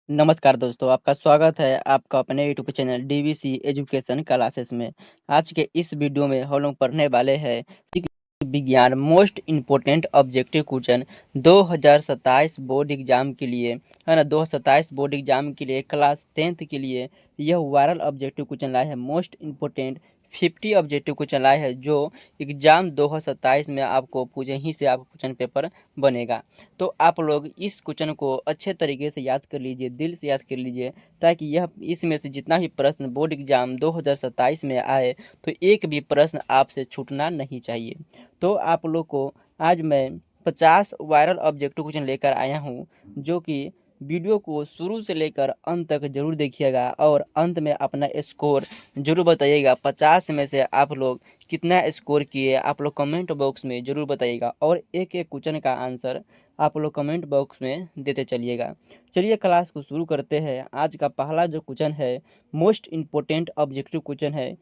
नमस्कार दोस्तों, आपका स्वागत है आपका अपने YouTube channel DVC education classes में। आज के इस वीडियो में हम लोग पढ़ने वाले हैं कि विज्ञान most important objective question 2027 board exam के लिए, है ना। 2027 बोर्ड एग्जाम के लिए क्लास 10th के लिए यह वायरल ऑब्जेक्टिव क्वेश्चन लाए हैं। मोस्ट इम्पोर्टेंट 50 ऑब्जेक्टिव क्वेश्चन लाए हैं जो एग्जाम 2027 में आपको पूछे ही से आपका क्वेश्चन पेपर बनेगा। तो आप लोग इस क्वेश्चन को अच्छे तरीके से याद कर लीजिए, दिल से याद कर लीजिए, ताकि यह इसमें से जितना भी प्रश्न बोर्ड एग्जाम 2027 में आए तो एक भी प्रश्न आपसे छूटना नहीं चाहिए। तो आप लोग को आज मैं 50 वायरल ऑब्जेक्टिव क्वेश्चन लेकर आया हूँ, जो कि वीडियो को शुरू से लेकर अंत तक जरूर देखिएगा और अंत में अपना स्कोर जरूर बताइएगा। 50 में से आप लोग कितना स्कोर किए आप लोग कमेंट बॉक्स में ज़रूर बताइएगा और एक एक क्वेश्चन का आंसर आप लोग कमेंट बॉक्स में देते चलिएगा। चलिए क्लास को शुरू करते हैं। आज का पहला जो क्वेश्चन है मोस्ट इम्पोर्टेंट ऑब्जेक्टिव क्वेश्चन है।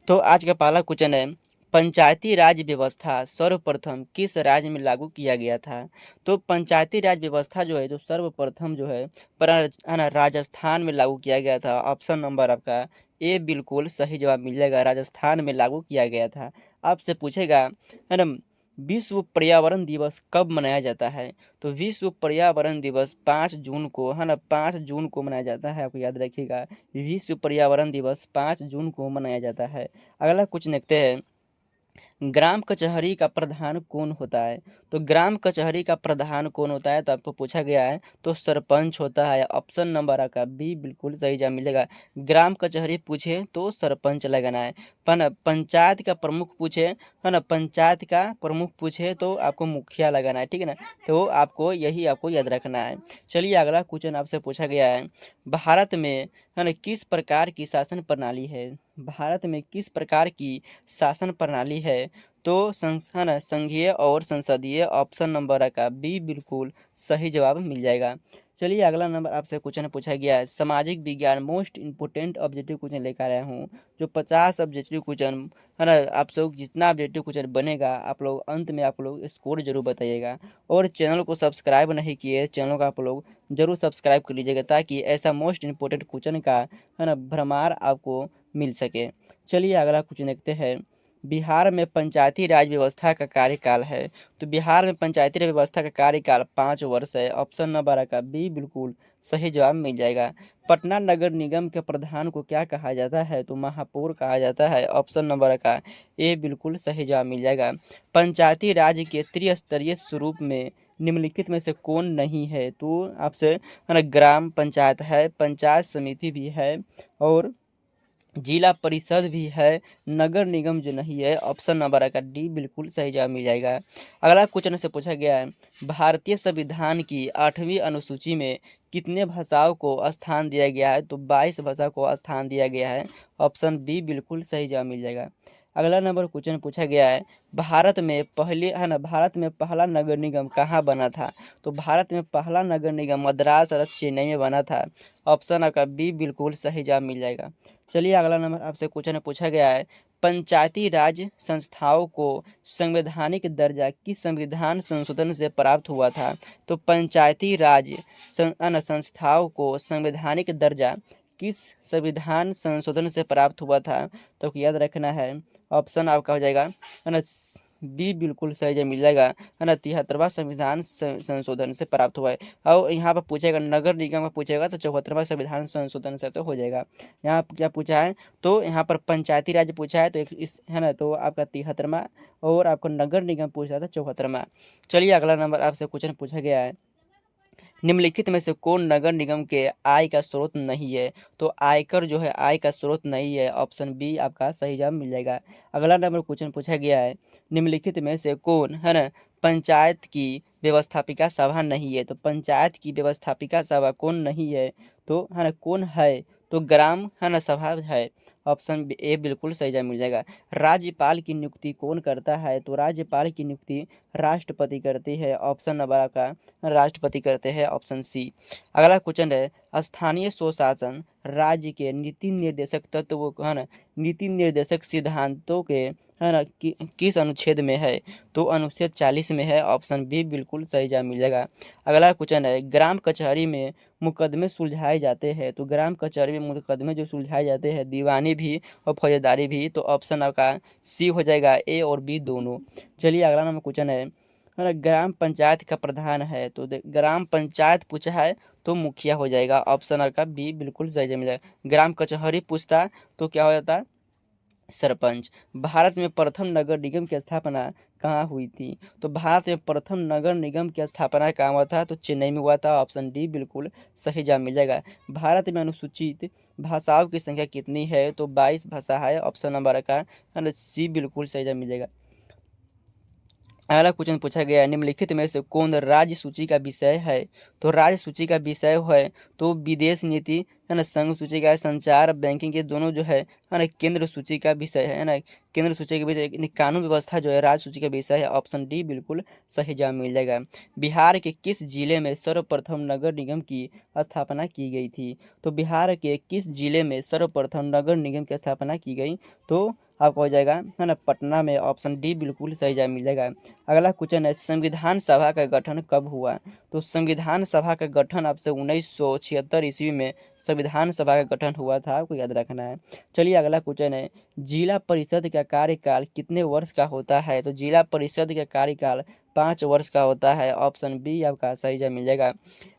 तो आज का पहला क्वेश्चन है, पंचायती राज व्यवस्था सर्वप्रथम किस राज्य में लागू किया गया था। तो पंचायती राज व्यवस्था जो है जो सर्वप्रथम जो है राजस्थान में लागू किया गया था। ऑप्शन नंबर आपका ए बिल्कुल सही जवाब मिल जाएगा, राजस्थान में लागू किया गया था। आपसे पूछेगा, है ना, विश्व पर्यावरण दिवस कब मनाया जाता है। तो विश्व पर्यावरण दिवस 5 जून को, है ना, 5 जून को मनाया जाता है। आपको याद रखिएगा, विश्व पर्यावरण दिवस 5 जून को मनाया जाता है। अगला कुछ देखते हैं, ग्राम कचहरी का प्रधान कौन होता है। तो ग्राम कचहरी का प्रधान कौन होता है तो आपको पूछा गया है, तो सरपंच होता है। ऑप्शन नंबर आपका बी बिल्कुल सही जवाब मिलेगा। ग्राम कचहरी पूछे तो सरपंच लगाना है। पर पंचायत का प्रमुख पूछे, है ना, पंचायत का प्रमुख पूछे तो आपको मुखिया लगाना है, ठीक है ना। तो आपको यही आपको याद रखना है। चलिए अगला क्वेश्चन आपसे पूछा गया है, भारत में, है ना, किस प्रकार की शासन प्रणाली है। भारत में किस प्रकार की शासन प्रणाली है। तो है ना, संघीय और संसदीय। ऑप्शन नंबर का बी बिल्कुल सही जवाब मिल जाएगा। चलिए अगला नंबर आपसे क्वेश्चन पूछा गया है, सामाजिक विज्ञान मोस्ट इंपोर्टेंट ऑब्जेक्टिव क्वेश्चन लेकर आया हूँ, जो 50 ऑब्जेक्टिव क्वेश्चन, है ना। आप लोग जितना ऑब्जेक्टिव क्वेश्चन बनेगा आप लोग अंत में आप लोग स्कोर जरूर बताइएगा। और चैनल को सब्सक्राइब नहीं किए, चैनल को आप लोग जरूर सब्सक्राइब कर लीजिएगा, ताकि ऐसा मोस्ट इंपोर्टेंट क्वेश्चन का, है ना, भरमार आपको मिल सके। चलिए अगला क्वेश्चन देखते हैं, बिहार में पंचायती राज व्यवस्था का कार्यकाल है। तो बिहार में पंचायती राज व्यवस्था का कार्यकाल 5 वर्ष है। ऑप्शन नंबर का बी बिल्कुल सही जवाब मिल जाएगा। पटना नगर निगम के प्रधान को क्या कहा जाता है। तो महापौर कहा जाता है। ऑप्शन नंबर का ए बिल्कुल सही जवाब मिल जाएगा। पंचायती राज के त्रिस्तरीय स्वरूप में निम्नलिखित में से कौन नहीं है। तो आपसे, है ना, ग्राम पंचायत है, पंचायत समिति भी है और जिला परिषद भी है, नगर निगम जो नहीं है। ऑप्शन नंबर का डी बिल्कुल सही जवाब मिल जाएगा। अगला क्वेश्चन से पूछा गया है, भारतीय संविधान की 8वीं अनुसूची में कितने भाषाओं को स्थान दिया गया है। तो 22 भाषा को स्थान दिया गया है। ऑप्शन बी बिल्कुल सही जवाब मिल जाएगा। अगला नंबर क्वेश्चन पूछा गया है, भारत में पहले, है ना, भारत में पहला नगर निगम कहाँ बना था। तो भारत में पहला नगर निगम मद्रास और चेन्नई में बना था। ऑप्शन आपका बी बिल्कुल सही जवाब मिल जाएगा। चलिए अगला नंबर आपसे क्वेश्चन पूछा गया है, पंचायती राज संस्थाओं को संवैधानिक दर्जा किस संविधान संशोधन से प्राप्त हुआ था। तो पंचायती राज संस्थाओं को संवैधानिक दर्जा किस संविधान संशोधन से प्राप्त हुआ था। तो याद रखना है, ऑप्शन आपका हो जाएगा, है ना, बी बिल्कुल सही जवाब मिल जाएगा, है ना। 73वां संविधान संशोधन से प्राप्त हुआ है। और यहाँ पर पूछेगा नगर निगम का पूछेगा तो 74वां संविधान संशोधन से तो हो जाएगा। यहाँ क्या पूछा है, तो यहाँ पर पंचायती राज पूछा है तो इस, है ना, तो आपका 73वां और आपको नगर निगम पूछा था 74वां। चलिए अगला नंबर आपसे क्वेश्चन पूछा गया है, निम्नलिखित में से कौन नगर निगम के आय का स्रोत नहीं है। तो आयकर जो है आय का स्रोत नहीं है। ऑप्शन बी आपका सही जवाब मिल जाएगा। अगला नंबर क्वेश्चन पूछा गया है, निम्नलिखित में से कौन, है ना, पंचायत की व्यवस्थापिका सभा नहीं है। तो पंचायत की व्यवस्थापिका सभा कौन नहीं है, तो, है ना, कौन है। तो ग्राम, है ना, सभा है। ऑप्शन ए बिल्कुल सही जवाब मिल जाएगा। राज्यपाल की नियुक्ति कौन करता है। तो राज्यपाल की नियुक्ति राष्ट्रपति करती है। ऑप्शन नंबर आपका राष्ट्रपति करते हैं। Option C. अगला क्वेश्चन है, स्थानीय स्वशासन राज्य के नीति निर्देशक तत्व, है ना, नीति निर्देशक सिद्धांतों के, है ना, किस अनुच्छेद में है। तो अनुच्छेद 40 में है। ऑप्शन बी बिल्कुल सही जवाब मिल जाएगा। अगला क्वेश्चन है, ग्राम कचहरी में मुकदमे सुलझाए जाते हैं? तो ग्राम कचहरी में मुकदमे जो सुलझाए जाते हैं, दीवानी भी और फौजदारी भी, तो ऑप्शन आपका सी हो जाएगा, ए और बी दोनों। चलिए अगला नंबर क्वेश्चन है ना, ग्राम पंचायत का प्रधान है? तो ग्राम पंचायत पूछा है तो मुखिया हो जाएगा, ऑप्शन आपका बी बिल्कुल सही जवाब मिलेगा। ग्राम कचहरी पूछता तो क्या हो जाता, सरपंच। भारत में प्रथम नगर निगम की स्थापना कहाँ हुई थी? तो भारत में प्रथम नगर निगम की स्थापना कहाँ हुआ था? तो चेन्नई में हुआ था, ऑप्शन डी बिल्कुल सही जवाब मिल जाएगा। भारत में अनुसूचित भाषाओं की संख्या कितनी है? तो 22 भाषा है, ऑप्शन नंबर का सी बिल्कुल सही जवाब मिल जाएगा। अगला क्वेश्चन पूछा गया है, निम्नलिखित में से कौन राज्य सूची का विषय है? तो राज्य सूची का विषय है तो विदेश नीति है ना, संघ सूची का संचार बैंकिंग, ये दोनों जो है ना केंद्र सूची का विषय है ना, केंद्र सूची के विषय कानून व्यवस्था जो है राज्य सूची का विषय है, ऑप्शन डी बिल्कुल सही जवाब मिल जाएगा। बिहार के किस जिले में सर्वप्रथम नगर निगम की स्थापना की गई थी? तो बिहार के किस जिले में सर्वप्रथम नगर निगम की स्थापना की गई? तो आपको हो जाएगा है ना पटना में, ऑप्शन डी बिल्कुल सही जवाब मिल जाएगा। अगला क्वेश्चन है, संविधान सभा का गठन कब हुआ? तो संविधान सभा का गठन आपसे 1976 ईस्वी में संविधान सभा का गठन हुआ था, आपको याद रखना है। चलिए अगला क्वेश्चन है, जिला परिषद का कार्यकाल कितने वर्ष का होता है? तो जिला परिषद का कार्यकाल 5 वर्ष का होता है, ऑप्शन बी आपका सही जवाब मिल जाएगा।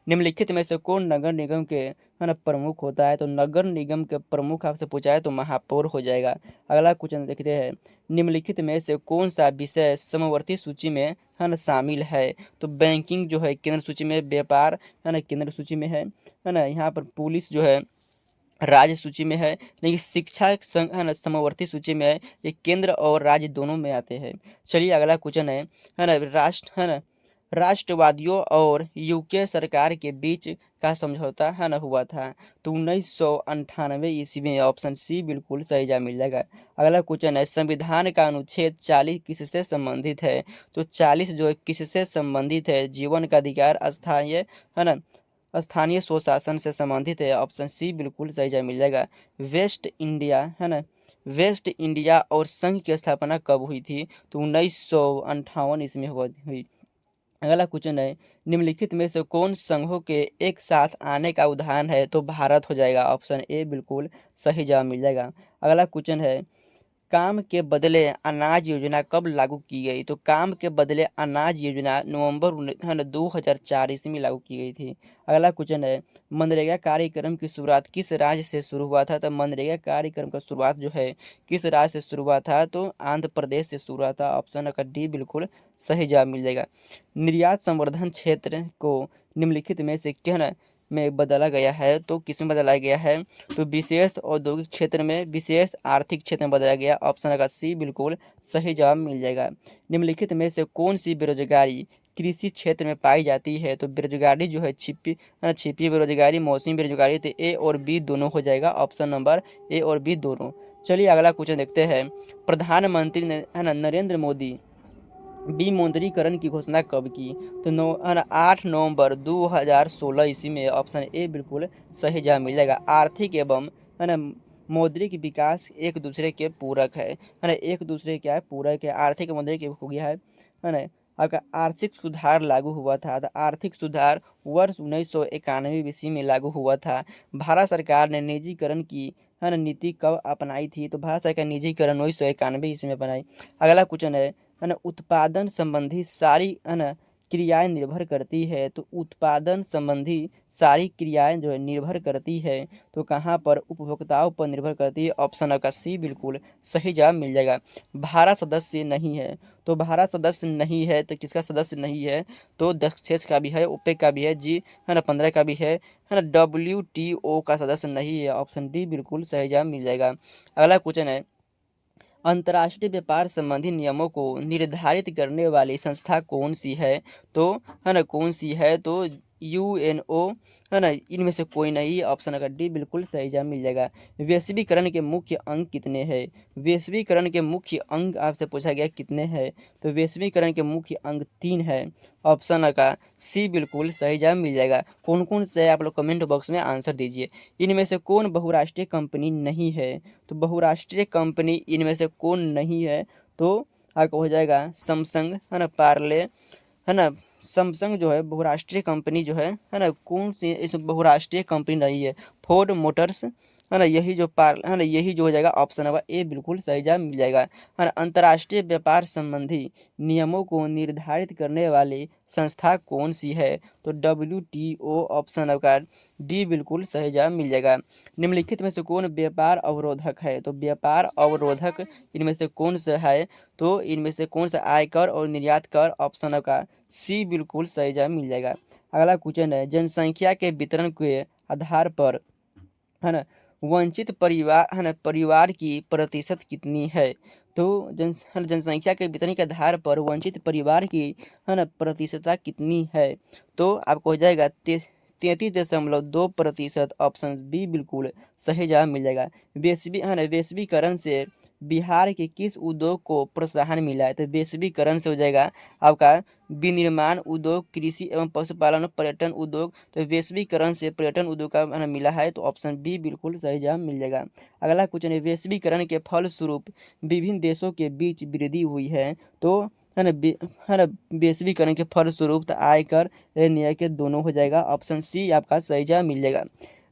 निम्नलिखित में से कौन नगर निगम के है ना प्रमुख होता है? तो नगर निगम के प्रमुख आपसे पूछा है तो महापौर हो जाएगा। अगला क्वेश्चन देखते हैं, निम्नलिखित में से कौन सा विषय समवर्ती सूची में है ना शामिल है? तो बैंकिंग जो है केंद्र सूची में, व्यापार है ना केंद्र सूची में है ना, यहाँ पर पुलिस जो है राज्य सूची में है, लेकिन शिक्षा संघ है ना समवर्ती सूची में है, ये केंद्र और राज्य दोनों में आते हैं। चलिए अगला क्वेश्चन है ना, राष्ट्रवादियों और यूके सरकार के बीच का समझौता है ना हुआ था, तो 1998 ईस्वी में, ऑप्शन सी बिल्कुल सही जवाब मिल जाएगा। अगला क्वेश्चन है, संविधान का अनुच्छेद 40 किससे संबंधित है? तो 40 जो है किससे संबंधित है? जीवन का अधिकार, स्थानीय है ना स्थानीय स्वशासन से संबंधित है, ऑप्शन सी बिल्कुल सही जवाब मिल जाएगा। वेस्ट इंडिया है ना, वेस्ट इंडिया और संघ की स्थापना कब हुई थी? तो 1958 इसमें हुई। अगला क्वेश्चन है, निम्नलिखित में से कौन संघों के एक साथ आने का उदाहरण है? तो भारत हो जाएगा, ऑप्शन ए बिल्कुल सही जवाब मिल जाएगा। अगला क्वेश्चन है, काम के बदले अनाज योजना कब लागू की गई? तो काम के बदले अनाज योजना नवंबर 2004 ईस्वी में लागू की गई थी। अगला क्वेश्चन है, मनरेगा कार्यक्रम की शुरुआत किस राज्य से शुरू हुआ था? तो मनरेगा कार्यक्रम का शुरुआत जो है किस राज्य से शुरू हुआ था? तो आंध्र प्रदेश से शुरू हुआ था, ऑप्शन का डी बिल्कुल सही जवाब मिल जाएगा। निर्यात संवर्धन क्षेत्र को निम्नलिखित में से क्या में बदला गया है? तो किसमें बदला गया है? तो विशेष औद्योगिक क्षेत्र में, विशेष आर्थिक क्षेत्र में बदला गया, ऑप्शन का सी बिल्कुल सही जवाब मिल जाएगा। निम्नलिखित में से कौन सी बेरोजगारी कृषि क्षेत्र में पाई जाती है? तो बेरोजगारी जो है छिपी बेरोजगारी, मौसमी बेरोजगारी, तो ए और बी दोनों हो जाएगा, ऑप्शन नंबर ए और बी दोनों। चलिए अगला क्वेश्चन देखते हैं, प्रधानमंत्री ने है ना नरेंद्र मोदी विमुद्रीकरण की घोषणा कब की? तो 8 नवंबर 2016 ईस्वी में, ऑप्शन ए बिल्कुल सही जवाब मिल जाएगा। आर्थिक एवं है ना मौद्रिक विकास एक दूसरे के पूरक है ना, एक दूसरे क्या है पूरक है, आर्थिक मौद्रिक हो गया है ना। आपका आर्थिक सुधार लागू हुआ था, तो आर्थिक सुधार वर्ष 1991 ईस्वी में लागू हुआ था। भारत सरकार ने निजीकरण की है ना नीति कब अपनाई थी? तो भारत सरकार निजीकरण 1991 ईस्वी में अपनाई। अगला क्वेश्चन है ना, उत्पादन संबंधी सारी है ना क्रियाएं निर्भर करती है, तो उत्पादन संबंधी सारी क्रियाएं जो है निर्भर करती है, तो कहाँ पर? उपभोक्ताओं पर निर्भर करती है, ऑप्शन का सी बिल्कुल सही जवाब मिल जाएगा। भारत सदस्य नहीं है, तो भारत सदस्य नहीं है तो किसका सदस्य नहीं है? तो दक्षेस का भी है, ओपेक का भी है, जी है ना 15 का भी है ना, WTO का सदस्य नहीं है, ऑप्शन डी बिल्कुल सही जवाब मिल जाएगा। अगला क्वेश्चन है, अंतर्राष्ट्रीय व्यापार संबंधी नियमों को निर्धारित करने वाली संस्था कौन सी है? तो है ना कौन सी है? तो UNO है ना, इनमें से कोई नहीं, ऑप्शन का डी बिल्कुल सही जवाब मिल जाएगा। वैश्वीकरण के मुख्य अंग कितने हैं? वैश्वीकरण के मुख्य अंग आपसे पूछा गया कितने हैं? तो वैश्वीकरण के मुख्य अंग 3 है, ऑप्शन का सी बिल्कुल सही जवाब मिल जाएगा। कौन कौन से आप लोग कमेंट बॉक्स में आंसर दीजिए। इनमें से कौन बहुराष्ट्रीय कंपनी नहीं है? तो बहुराष्ट्रीय कंपनी इनमें से कौन नहीं है? तो आपको हो जाएगा सैमसंग है ना, पार्ले है ना, सैमसंग जो है बहुराष्ट्रीय कंपनी जो है ना, कौन सी इस बहुराष्ट्रीय कंपनी रही है? फोर्ड मोटर्स, है ना, यही जो है ना, यही जो हो जाएगा ऑप्शन नंबर ए बिल्कुल सही जवाब मिल जाएगा। है ना, अंतर्राष्ट्रीय व्यापार संबंधी नियमों को निर्धारित करने वाली संस्था कौन सी है? तो WTO, ऑप्शन नंबर डी बिल्कुल सही जवाब मिल जाएगा। निम्नलिखित में से कौन व्यापार अवरोधक है? तो व्यापार अवरोधक इनमें से कौन सा है? तो इनमें से कौन सा आयकर और निर्यात कर, ऑप्शन नंबर सी बिल्कुल सही जवाब मिल जाएगा। अगला क्वेश्चन है, जनसंख्या के वितरण के आधार पर, है ना, वंचित परिवार, है ना, परिवार की प्रतिशत कितनी है? तो जनसंख्या के वितरण के आधार पर वंचित परिवार की, है ना, प्रतिशतता कितनी है? तो आपको हो जाएगा 33.2%, ऑप्शन बी बिल्कुल सही जवाब मिल जाएगा। है ना, वैश्वीकरण से बिहार के किस उद्योग को प्रोत्साहन मिला है? तो वैश्वीकरण से हो जाएगा आपका विनिर्माण उद्योग, कृषि एवं पशुपालन, पर्यटन उद्योग। तो वैश्वीकरण से पर्यटन उद्योग का, है ना, मिला है, तो ऑप्शन बी बिल्कुल सही जवाब मिल जाएगा। अगला क्वेश्चन है, वैश्वीकरण के फलस्वरूप विभिन्न देशों के बीच वृद्धि हुई है। तो है ना, है ना, वैश्वीकरण के फलस्वरूप तो आयकर न्याय के दोनों हो जाएगा, ऑप्शन सी आपका सही जवाब मिल जाएगा।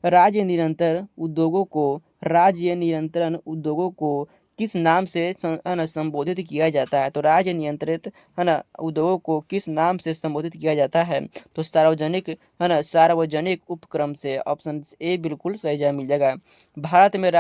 राज्य नियंत्रण उद्योगों को किस नाम से है ना संबोधित किया जाता है? तो राज्य नियंत्रित, है ना, उद्योगों को किस नाम से संबोधित किया जाता है? तो सार्वजनिक, है ना, सार्वजनिक उपक्रम से, ऑप्शन ए बिल्कुल सही जवाब मिल जाएगा। भारत में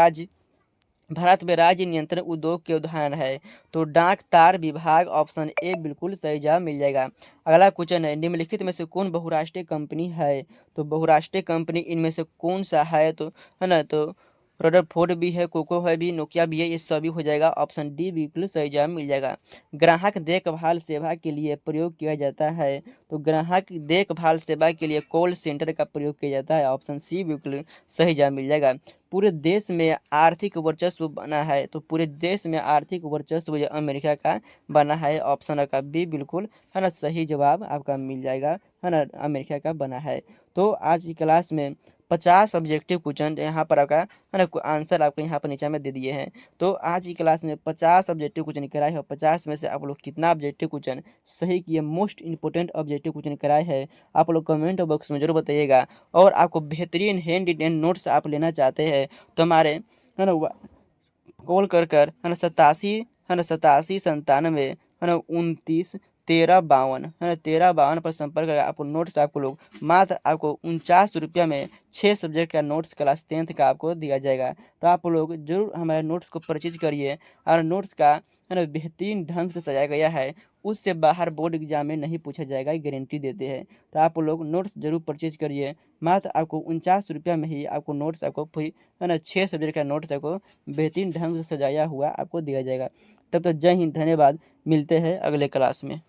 राज्य नियंत्रण उद्योग के उदाहरण है। तो डाक तार विभाग, ऑप्शन ए बिल्कुल सही जवाब मिल जाएगा। अगला क्वेश्चन है, निम्नलिखित में से कौन बहुराष्ट्रीय कंपनी है? तो बहुराष्ट्रीय कंपनी इनमें से कौन सा है? तो है ना, तो रदरफोर्ड भी है, कोको है भी, नोकिया भी है, ये सभी हो जाएगा, ऑप्शन डी बिल्कुल सही जवाब मिल जाएगा। ग्राहक देखभाल सेवा के लिए प्रयोग किया जाता है। तो ग्राहक देखभाल सेवा के लिए कॉल सेंटर का प्रयोग किया जाता है, ऑप्शन सी बिल्कुल सही जवाब मिल जाएगा। पूरे देश में आर्थिक वर्चस्व बना है। तो पूरे देश में आर्थिक वर्चस्व जो अमेरिका का बना है, ऑप्शन का बी बिल्कुल, है ना, सही जवाब आपका मिल जाएगा, है ना, अमेरिका का बना है। तो आज की क्लास में 50 ऑब्जेक्टिव क्वेश्चन यहाँ पर आपका, है ना, आंसर आपको यहाँ पर नीचे में दे दिए हैं। तो आज की क्लास में 50 ऑब्जेक्टिव क्वेश्चन कराए हैं, 50 में से आप लोग कितना ऑब्जेक्टिव क्वेश्चन सही किए, मोस्ट इंपोर्टेंट ऑब्जेक्टिव क्वेश्चन कराए हैं, आप लोग कमेंट बॉक्स में जरूर बताइएगा। और आपको बेहतरीन हैंड रिटेन नोट्स आप लेना चाहते हैं तो हमारे, है ना, कॉल कर, है ना, 87, है ना, 87 97, है ना, 29 13 52, है ना, 13 52 पर संपर्क करके आपको नोट्स आपको लोग मात्र आपको 49 रुपया में 6 सब्जेक्ट का नोट्स क्लास 10th का आपको दिया जाएगा। तो आप लोग जरूर हमारे नोट्स को परचेज करिए। और नोट्स का, है ना, बेहतरीन ढंग से सजाया गया है, उससे बाहर बोर्ड एग्जाम में नहीं पूछा जाएगा, ये गारंटी देते हैं। तो आप लोग नोट्स जरूर परचेज करिए। मात्र आपको 49 रुपया में ही आपको नोट्स आपको फ्री, है ना, 6 सब्जेक्ट का नोट्स आपको बेहतरीन ढंग से सजाया हुआ आपको दिया जाएगा। तब तक जय हिंद, धन्यवाद। मिलते हैं अगले क्लास में।